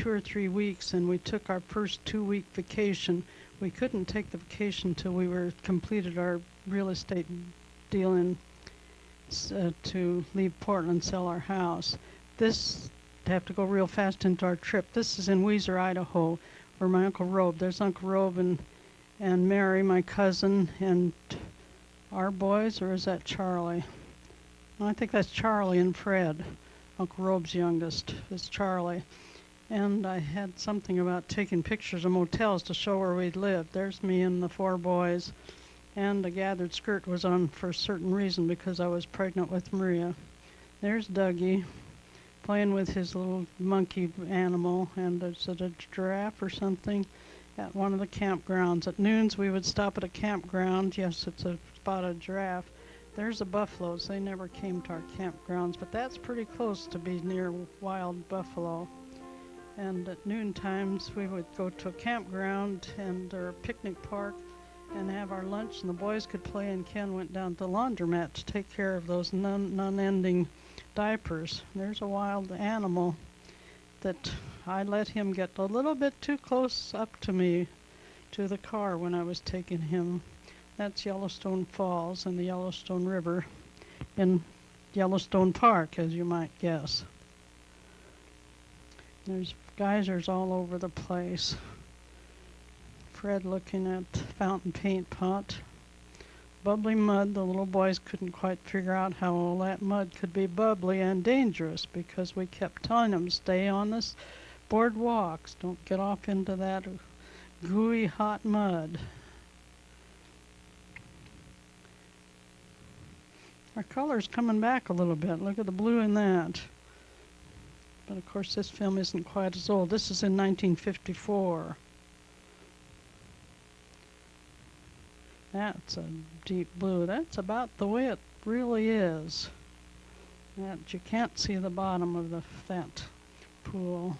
2 or 3 weeks, and we took our first 2-week vacation. We couldn't take the vacation till we were completed our real estate deal to leave Portland, sell our house. This have to go real fast into our trip. This is in Weiser, Idaho, where my Uncle Robe. There's Uncle Robe and Mary, my cousin, and our boys, or is that Charlie? I think that's Charlie and Fred. Uncle Robe's youngest is Charlie. And I had something about taking pictures of motels to show where we'd lived. There's me and the 4 boys. And a gathered skirt was on for a certain reason because I was pregnant with Maria. There's Dougie playing with his little monkey animal, and is it a giraffe or something, at one of the campgrounds. At noons we would stop at a campground. Yes, it's a spotted giraffe. There's the buffaloes. They never came to our campgrounds, but that's pretty close to be near wild buffalo. And at noon times we would go to a campground or a picnic park and have our lunch, and the boys could play, and Ken went down to the laundromat to take care of those non-ending diapers. There's a wild animal that I let him get a little bit too close up to me, to the car when I was taking him. That's Yellowstone Falls and the Yellowstone River in Yellowstone Park, as you might guess. There's geysers all over the place. Fred looking at fountain paint pot. Bubbly mud. The little boys couldn't quite figure out how all that mud could be bubbly and dangerous, because we kept telling them, stay on this boardwalks. Don't get off into that gooey hot mud. Our color's coming back a little bit. Look at the blue in that. But of course this film isn't quite as old. This is in 1954. That's a deep blue. That's about the way it really is. That you can't see the bottom of that pool.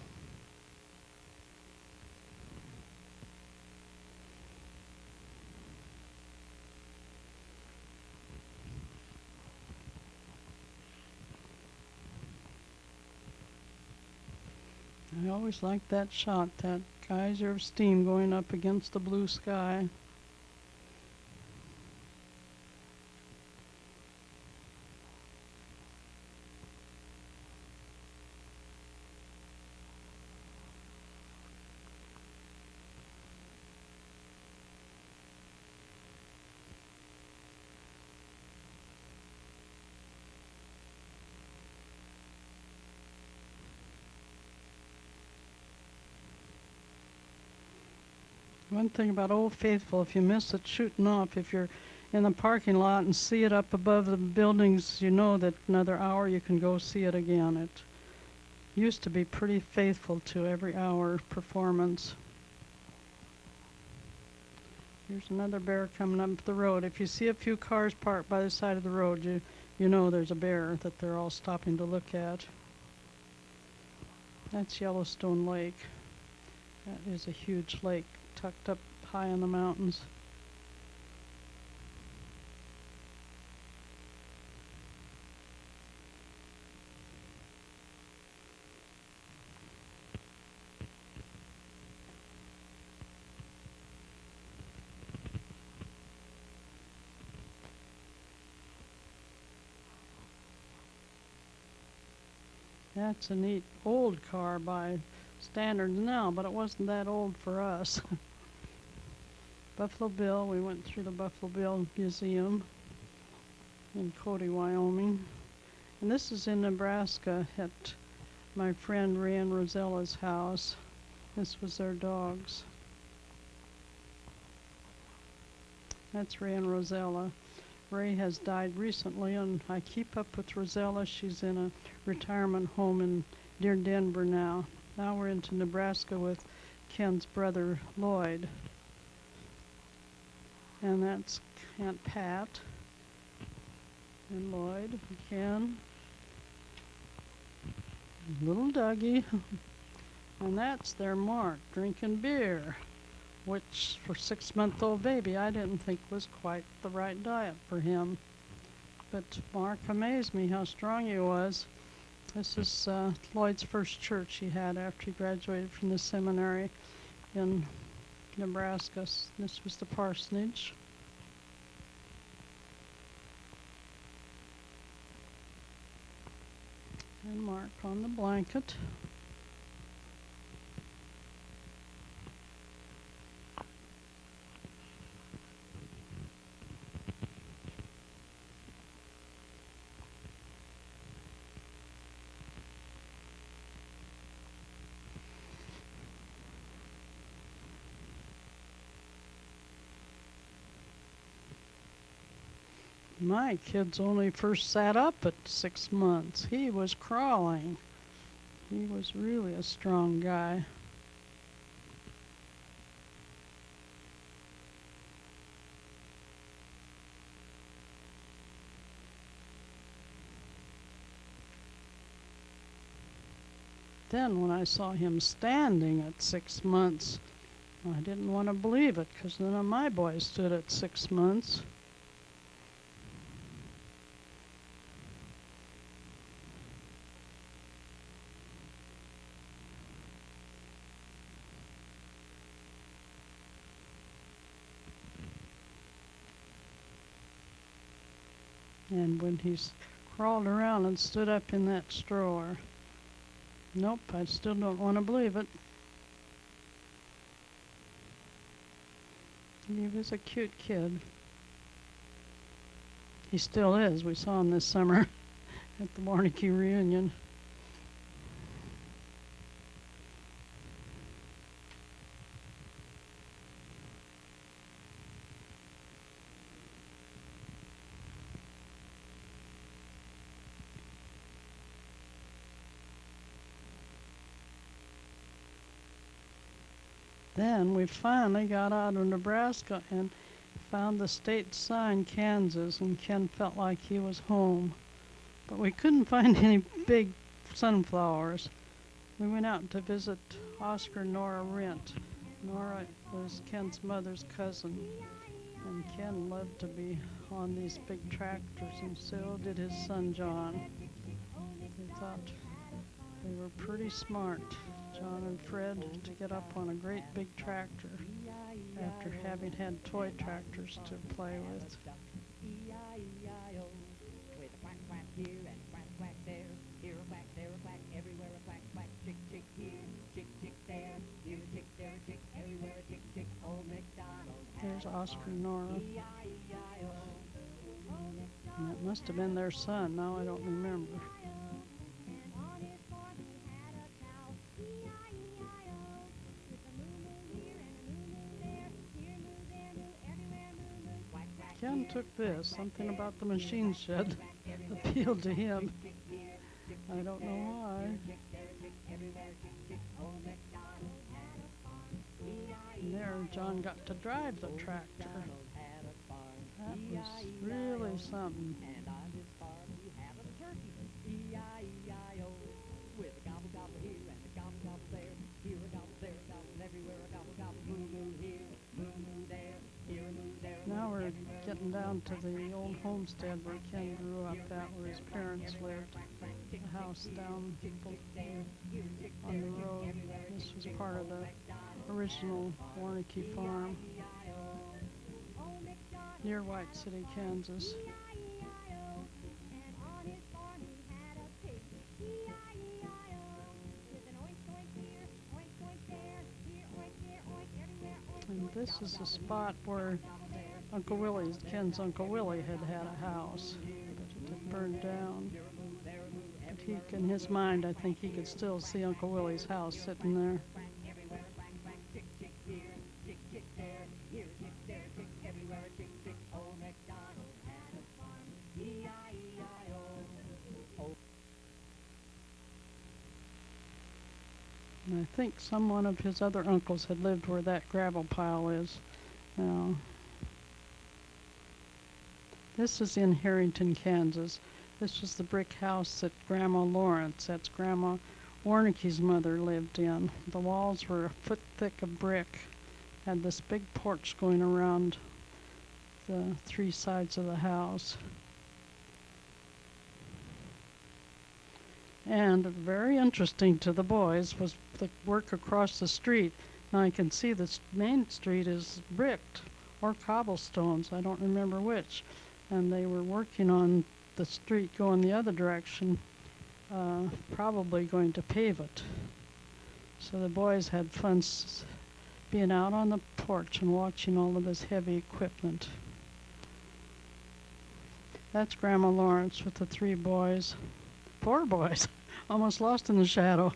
I always liked that shot, that geyser of steam going up against the blue sky. One thing about Old Faithful, if you miss it shooting off, if you're in the parking lot and see it up above the buildings, you know that another hour you can go see it again. It used to be pretty faithful to every hour performance. Here's another bear coming up the road. If you see a few cars parked by the side of the road, you know there's a bear that they're all stopping to look at. That's Yellowstone Lake. That is a huge lake tucked up high in the mountains. That's a neat old car by standards now, but it wasn't that old for us. Buffalo Bill, we went through the Buffalo Bill Museum in Cody, Wyoming. And this is in Nebraska at my friend Ray and Rosella's house. This was their dogs. That's Ray and Rosella. Ray has died recently, and I keep up with Rosella. She's in a retirement home near Denver now. Now we're into Nebraska with Ken's brother Lloyd. And that's Aunt Pat and Lloyd and Ken. Little Dougie. And that's their Mark drinking beer, which for 6-month-old baby I didn't think was quite the right diet for him. But Mark amazed me how strong he was. This is Lloyd's first church he had after he graduated from the seminary in Nebraska. This was the parsonage. And mark on the blanket. My kid's only first sat up at 6 months. He was crawling. He was really a strong guy. Then when I saw him standing at 6 months, I didn't want to believe it, because none of my boys stood at 6 months. And when he's crawled around and stood up in that stroller, nope, I still don't want to believe it. He was a cute kid. He still is. We saw him this summer at the Warneke reunion. Then we finally got out of Nebraska and found the state sign, Kansas, and Ken felt like he was home. But we couldn't find any big sunflowers. We went out to visit Oscar and Nora Rent. Nora was Ken's mother's cousin, and Ken loved to be on these big tractors, and so did his son John. They thought they were pretty smart, John and Fred, to get up on a great big tractor after having had toy tractors to play with. There's Oscar and Nora. And that must have been their son. Now I don't remember. Ken took this. Something about the machine shed appealed to him. I don't know why. And there John got to drive the tractor. That was really something. Now we're getting down to the old homestead where Ken grew up at, where his parents lived. The house down on the road. This was part of the original Warneke farm near White City, Kansas. And this is the spot where Uncle Willie's, Ken's Uncle Willie had a house, but it had burned down. But he, in his mind, I think he could still see Uncle Willie's house sitting there. And I think some one of his other uncles had lived where that gravel pile is now. This is in Harrington, Kansas. This was the brick house that Grandma Lawrence, that's Grandma Warneke's mother, lived in. The walls were a foot thick of brick. Had this big porch going around the three sides of the house. And very interesting to the boys was the work across the street. Now I can see the main street is bricked or cobblestones, I don't remember which. And they were working on the street going the other direction, probably going to pave it. So the boys had fun being out on the porch and watching all of this heavy equipment. That's Grandma Lawrence with the 3 boys. 4 boys, almost lost in the shadow.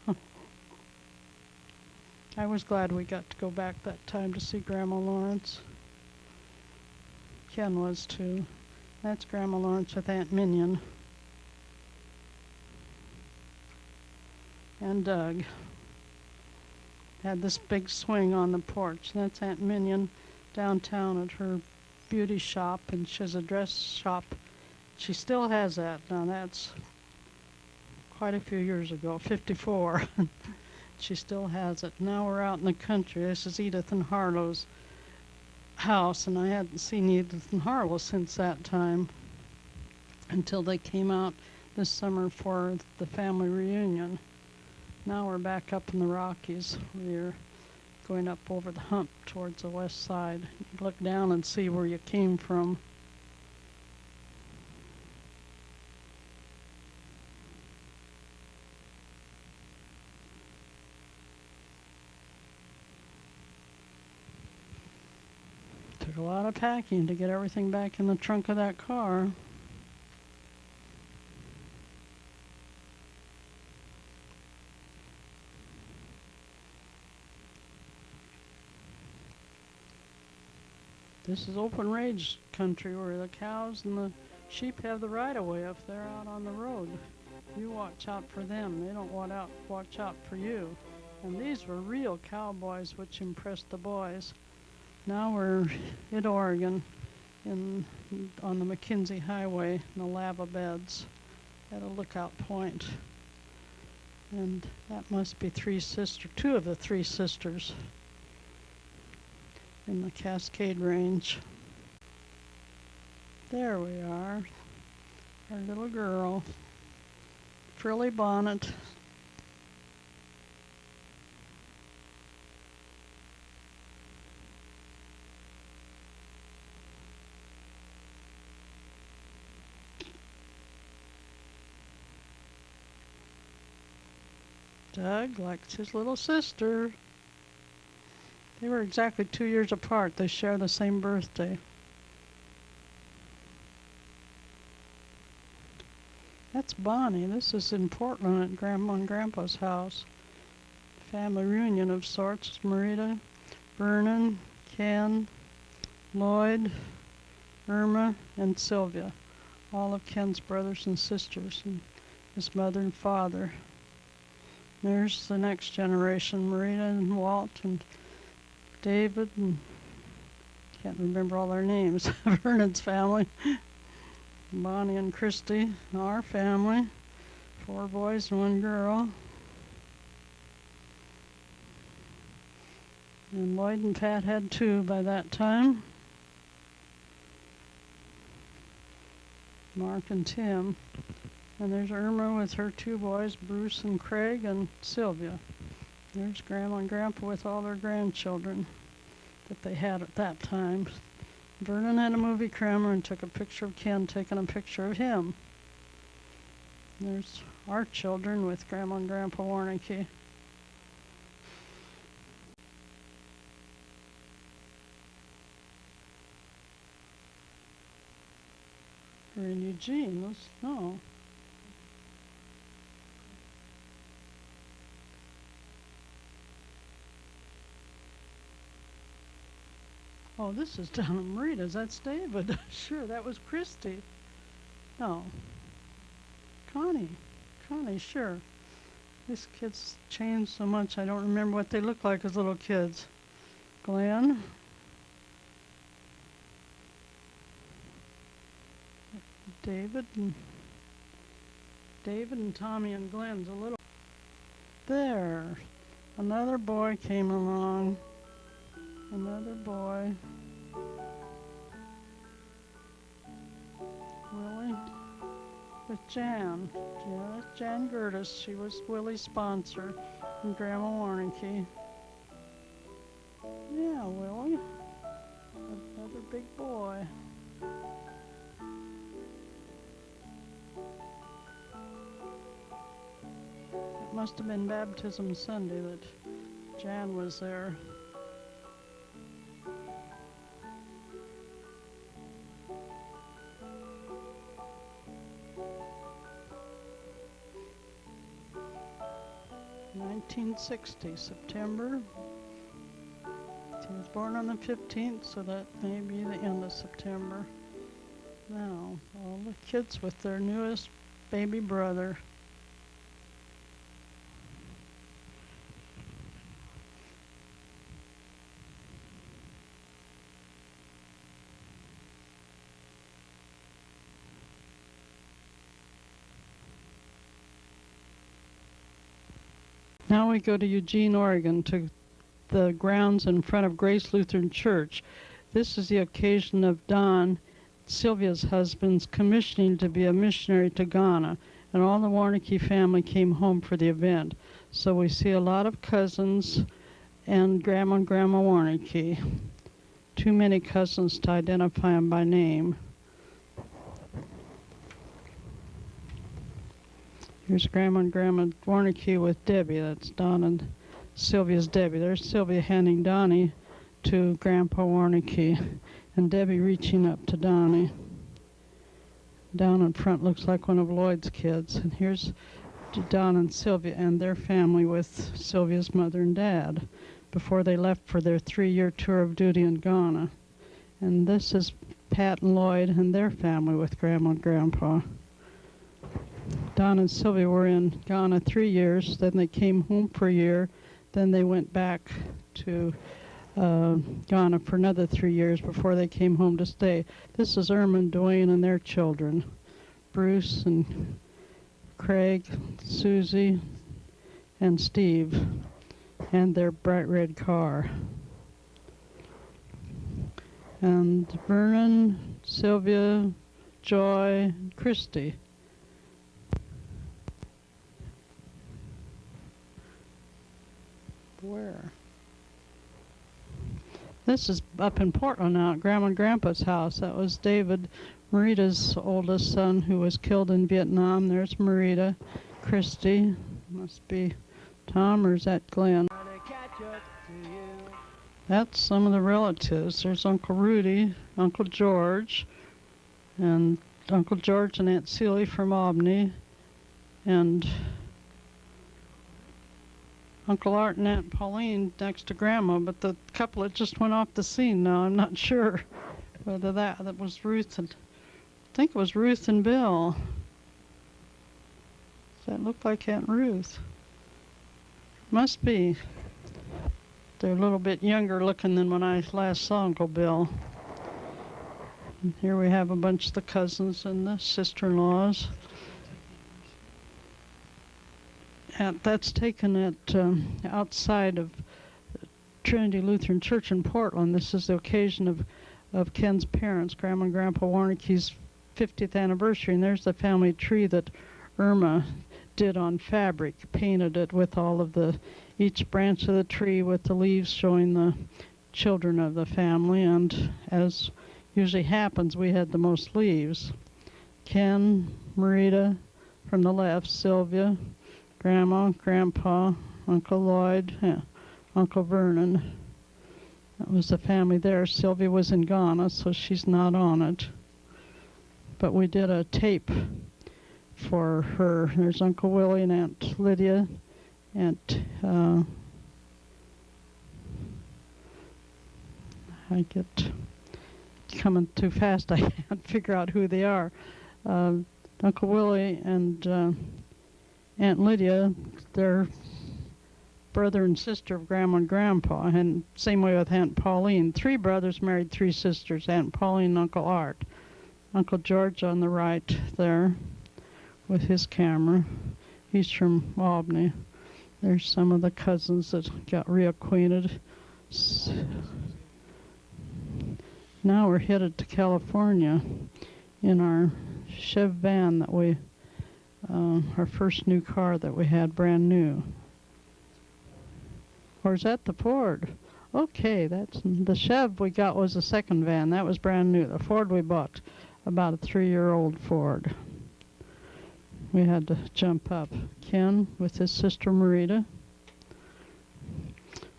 I was glad we got to go back that time to see Grandma Lawrence. Ken was too. That's Grandma Lawrence with Aunt Minion. And Doug had this big swing on the porch. That's Aunt Minion downtown at her beauty shop, and she has a dress shop. She still has that. Now that's quite a few years ago, 54. She still has it. Now we're out in the country. This is Edith and Harlow's house, and I hadn't seen Edith and Harlow since that time until they came out this summer for the family reunion. Now we're back up in the Rockies. We're going up over the hump towards the west side. You look down and see where you came from. Took a lot of packing to get everything back in the trunk of that car. This is open range country where the cows and the sheep have the right of way if they're out on the road. You watch out for them. They don't watch out for you. And these were real cowboys, which impressed the boys. Now we're in Oregon, on the McKenzie Highway in the lava beds at a lookout point. And that must be two of the 3 sisters in the Cascade Range. There we are, our little girl, frilly bonnet. Doug likes his little sister. They were exactly 2 years apart. They share the same birthday. That's Bonnie. This is in Portland at Grandma and Grandpa's house. Family reunion of sorts. Marita, Vernon, Ken, Lloyd, Irma, and Sylvia. All of Ken's brothers and sisters, and his mother and father. There's the next generation, Marita and Walt and David, and can't remember all their names. Vernon's family. Bonnie and Christy, our family. 4 boys and 1 girl. And Lloyd and Pat had 2 by that time. Mark and Tim. And there's Irma with her 2 boys, Bruce and Craig, and Sylvia. There's Grandma and Grandpa with all their grandchildren that they had at that time. Vernon had a movie camera and took a picture of Ken taking a picture of him. There's our children with Grandma and Grandpa Warneke. We're in Eugene. No. Oh, this is down in Marita's. That's David. Sure, that was Christy. No. Connie, sure. These kids changed so much, I don't remember what they looked like as little kids. Glenn. David and Tommy and Glenn's a little. There. Another boy came along. Another boy. Willie. with Jan. Jan Gertis. She was Willie's sponsor, and Grandma Warneke. Yeah, Willie. Another big boy. It must have been Baptism Sunday that Jan was there. (1960) September. He was born on the 15th, so that may be the end of September. Now, all the kids with their newest baby brother. Now we go to Eugene, Oregon, to the grounds in front of Grace Lutheran Church. This is the occasion of Don, Sylvia's husband's, commissioning to be a missionary to Ghana, and all the Warneke family came home for the event. So we see a lot of cousins and Grandma Warneke. Too many cousins to identify them by name. Here's Grandma Warneke with Debbie. That's Don and Sylvia's Debbie. There's Sylvia handing Donnie to Grandpa Warneke, and Debbie reaching up to Donnie. Down in front looks like one of Lloyd's kids. And here's Don and Sylvia and their family with Sylvia's mother and dad before they left for their 3-year tour of duty in Ghana. And this is Pat and Lloyd and their family with Grandma and Grandpa. Don and Sylvia were in Ghana 3 years, then they came home for a year, then they went back to Ghana for another 3 years before they came home to stay. This is Irma and Dwayne and their children, Bruce and Craig, Susie, and Steve, and their bright red car. And Vernon, Sylvia, Joy, and Christy. Where? This is up in Portland now at Grandma and Grandpa's house. That was David, Marita's oldest son, who was killed in Vietnam. There's Marita, Christy. Must be Tom, or is that Glenn? That's some of the relatives. There's Uncle Rudy, Uncle George, and Uncle George and Aunt Celie from Albany, and Uncle Art and Aunt Pauline next to Grandma, but the couple that just went off the scene now, I'm not sure whether that was Ruth and, I think it was Ruth and Bill. Does that look like Aunt Ruth? Must be. They're a little bit younger looking than when I last saw Uncle Bill. And here we have a bunch of the cousins and the sister-in-laws. That's taken at outside of Trinity Lutheran Church in Portland. This is the occasion of Ken's parents, Grandma and Grandpa Warneke's 50th anniversary, and there's the family tree that Irma did on fabric, painted it with all of each branch of the tree with the leaves showing the children of the family, and as usually happens, we had the most leaves. Ken, Marita from the left, Sylvia, Grandma, Grandpa, Uncle Lloyd, Uncle Vernon. That was the family there. Sylvia was in Ghana, so she's not on it. But we did a tape for her. There's Uncle Willie and Aunt Lydia, Aunt I get coming too fast. I can't figure out who they are. Uncle Willie and Aunt Lydia, they're brother and sister of Grandma and Grandpa, and same way with Aunt Pauline. 3 brothers married 3 sisters, Aunt Pauline and Uncle Art. Uncle George on the right there with his camera. He's from Albany. There's some of the cousins that got reacquainted. Now we're headed to California in our Chev van that we our first new car that we had, brand new. Or is that the Ford? Okay, that's the Chev we got was the second van. That was brand new. The Ford we bought, about a 3-year-old Ford. We had to jump up. Ken with his sister Marita.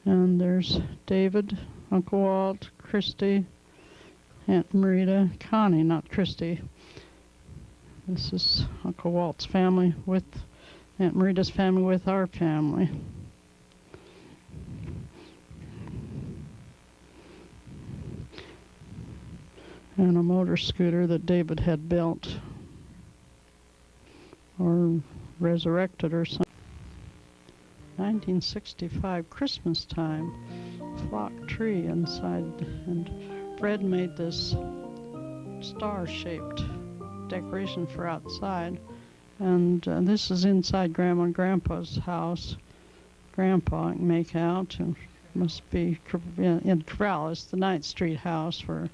And there's David, Uncle Walt, Christy, Aunt Marita, Connie, not Christy. This is Uncle Walt's family with Aunt Marita's family with our family. And a motor scooter that David had built or resurrected or something. 1965 Christmas time, flock tree inside, and Fred made this star-shaped decoration for outside. And this is inside Grandma and Grandpa's house. Grandpa, I can make out, and must be in Corrales, the 9th Street house, for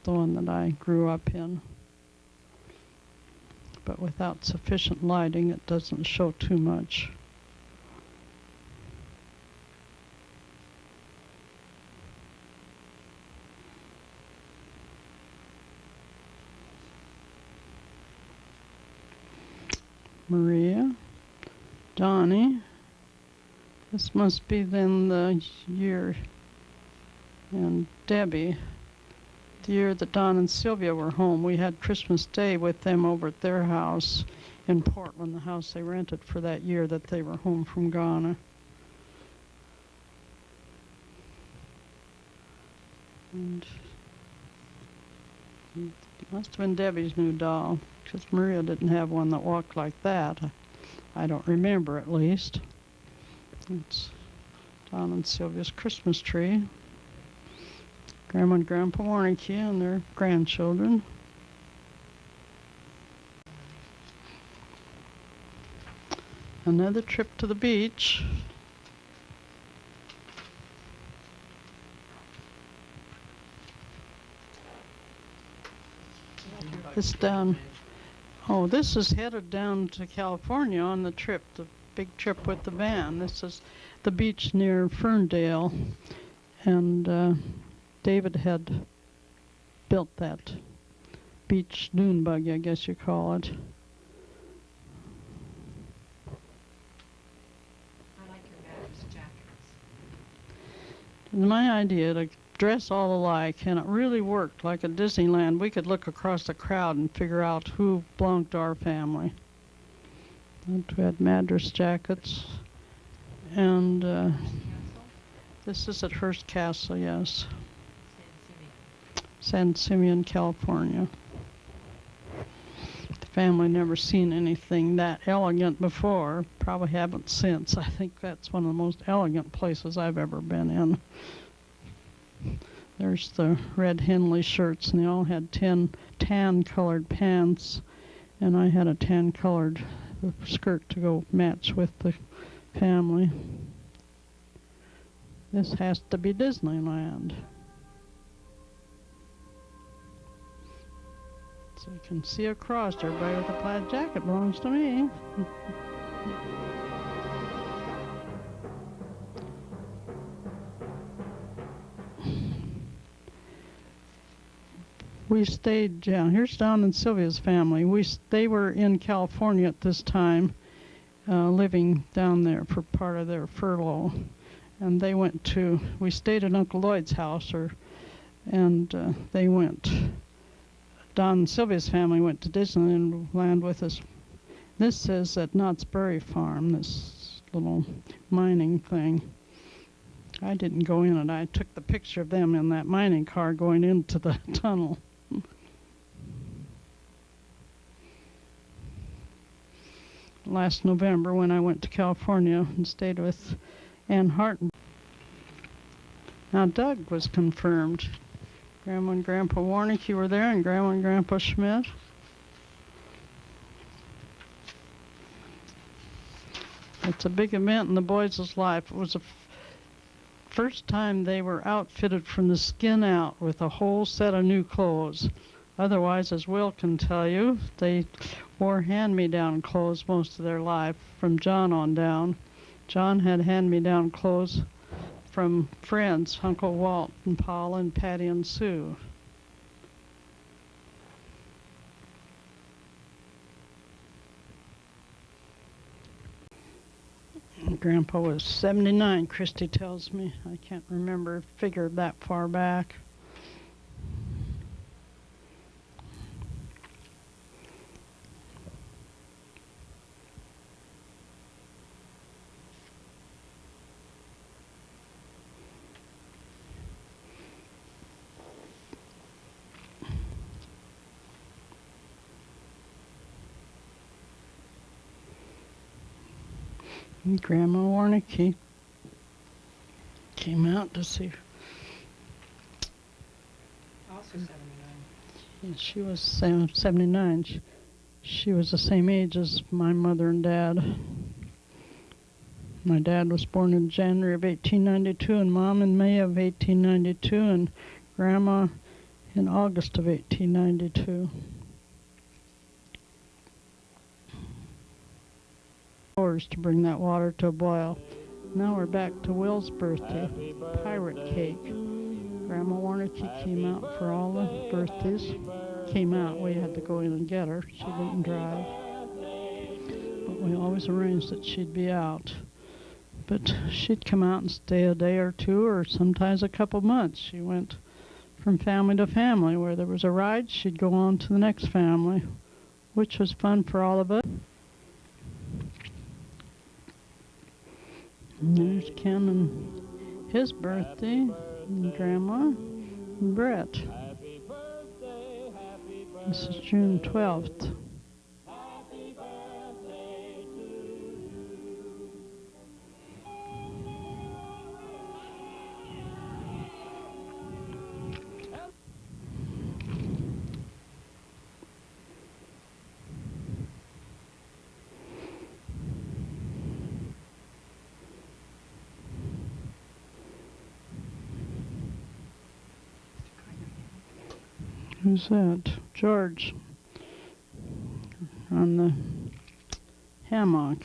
the one that I grew up in. But without sufficient lighting, it doesn't show too much. Maria, Donnie. This must be then the year, and Debbie, the year that Don and Sylvia were home. We had Christmas Day with them over at their house in Portland, the house they rented for that year that they were home from Ghana. And it must have been Debbie's new doll, because Maria didn't have one that walked like that. I don't remember, at least. It's Don and Sylvia's Christmas tree. Grandma and Grandpa Warneke and their grandchildren. Another trip to the beach. This down. Oh, this is headed down to California on the trip, the big trip with the van. This is the beach near Ferndale, and David had built that beach dune buggy, I guess you call it. I like your guys' jackets. My idea to dress all alike, and it really worked. Like at Disneyland, we could look across the crowd and figure out who belonged to our family. And we had Madras jackets, and this is at Hearst Castle, yes. San Simeon, California. The family never seen anything that elegant before. Probably haven't since. I think that's one of the most elegant places I've ever been in. There's the red Henley shirts, and they all had tan-colored pants, and I had a tan-colored skirt to go match with the family. This has to be Disneyland. So you can see across, everybody with a plaid jacket belongs to me. We stayed down. Here's Don and Sylvia's family. They were in California at this time, living down there for part of their furlough. And we stayed at Uncle Lloyd's house, and they went. Don and Sylvia's family went to Disneyland with us. This says at Knott's Berry Farm, this little mining thing. I didn't go in it. I took the picture of them in that mining car going into the tunnel. Last November when I went to California and stayed with Ann Harton. Now Doug was confirmed. Grandma and Grandpa Warneke were there, and Grandma and Grandpa Schmidt. It's a big event in the boys' life. It was the first time they were outfitted from the skin out with a whole set of new clothes. Otherwise, as Will can tell you, they wore hand-me-down clothes most of their life, from John on down. John had hand-me-down clothes from friends, Uncle Walt and Paula and Patty and Sue. Grandpa was 79, Christy tells me. I can't remember, figure that far back. And Grandma Warneke came out to see her. Also 79. And she was 79. She was the same age as my mother and dad. My dad was born in January of 1892 and Mom in May of 1892 and Grandma in August of 1892. Hours to bring that water to a boil. Now we're back to Will's birthday. Pirate cake. Grandma Warneke came out for all the birthdays. Came out, we had to go in and get her. She didn't drive. But we always arranged that she'd be out. But she'd come out and stay a day or two, or sometimes a couple months. She went from family to family. Where there was a ride, she'd go on to the next family, which was fun for all of us. And there's Ken and his birthday, and Grandma, and Brett. This is June 12th. Who's that? George on the hammock.